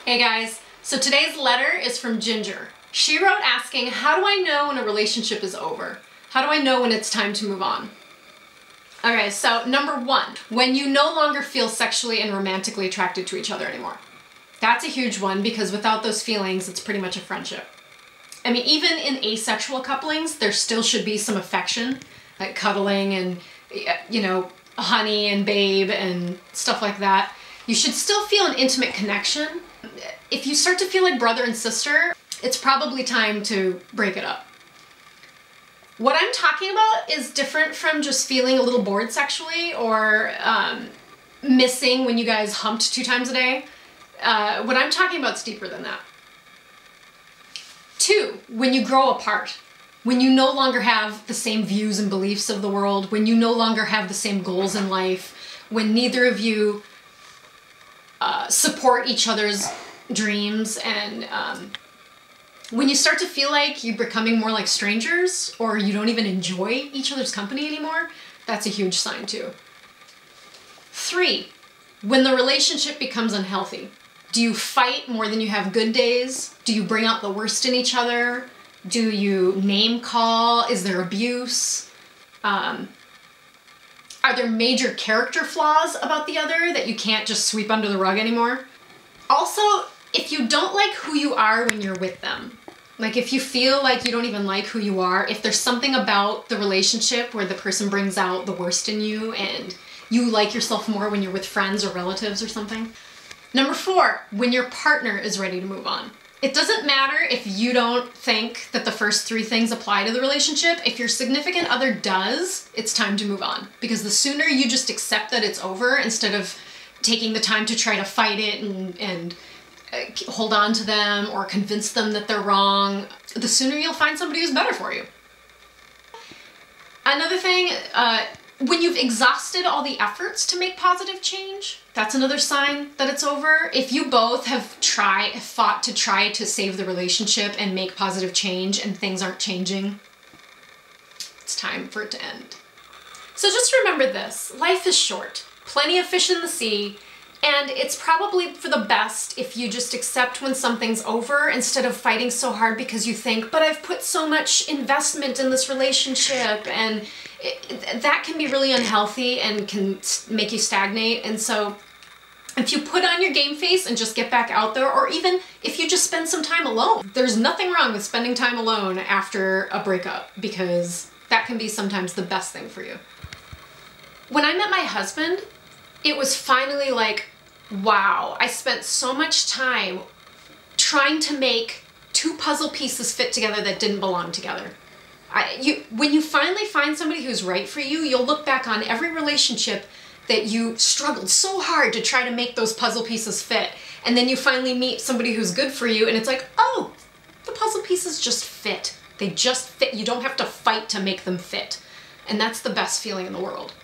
Hey guys, so today's letter is from Ginger. She wrote asking, how do I know when a relationship is over? How do I know when it's time to move on? Okay, so number one, when you no longer feel sexually and romantically attracted to each other anymore. That's a huge one because without those feelings, it's pretty much a friendship. I mean, even in asexual couplings, there still should be some affection, like cuddling and, you know, honey and babe and stuff like that. You should still feel an intimate connection. If you start to feel like brother and sister, it's probably time to break it up. What I'm talking about is different from just feeling a little bored sexually or missing when you guys humped 2 times a day. What I'm talking about is deeper than that. 2, when you grow apart, when you no longer have the same views and beliefs of the world, when you no longer have the same goals in life, when neither of you support each other's dreams, and when you start to feel like you're becoming more like strangers or you don't even enjoy each other's company anymore, that's a huge sign too. 3, when the relationship becomes unhealthy. Do you fight more than you have good days? Do you bring out the worst in each other? Do you name call? Is there abuse? Are there major character flaws about the other that you can't just sweep under the rug anymore? Also, if you don't like who you are when you're with them, like if you feel like you don't even like who you are, if there's something about the relationship where the person brings out the worst in you and you like yourself more when you're with friends or relatives or something. Number 4, when your partner is ready to move on. It doesn't matter if you don't think that the first 3 things apply to the relationship. If your significant other does, it's time to move on. Because the sooner you just accept that it's over instead of taking the time to try to fight it and hold on to them or convince them that they're wrong, the sooner you'll find somebody who's better for you. Another thing, when you've exhausted all the efforts to make positive change, that's another sign that it's over. If you both have fought to try to save the relationship and make positive change and things aren't changing, it's time for it to end. So just remember this, life is short, plenty of fish in the sea, and it's probably for the best if you just accept when something's over instead of fighting so hard because you think, but I've put so much investment in this relationship, and that can be really unhealthy and can make you stagnate. And so if you put on your game face and just get back out there, or even if you just spend some time alone, there's nothing wrong with spending time alone after a breakup because that can be sometimes the best thing for you. When I met my husband, it was finally like, wow, I spent so much time trying to make 2 puzzle pieces fit together that didn't belong together. When you finally find somebody who's right for you, you'll look back on every relationship that you struggled so hard to try to make those puzzle pieces fit. And then you finally meet somebody who's good for you and it's like, oh, the puzzle pieces just fit. They just fit. You don't have to fight to make them fit. And that's the best feeling in the world.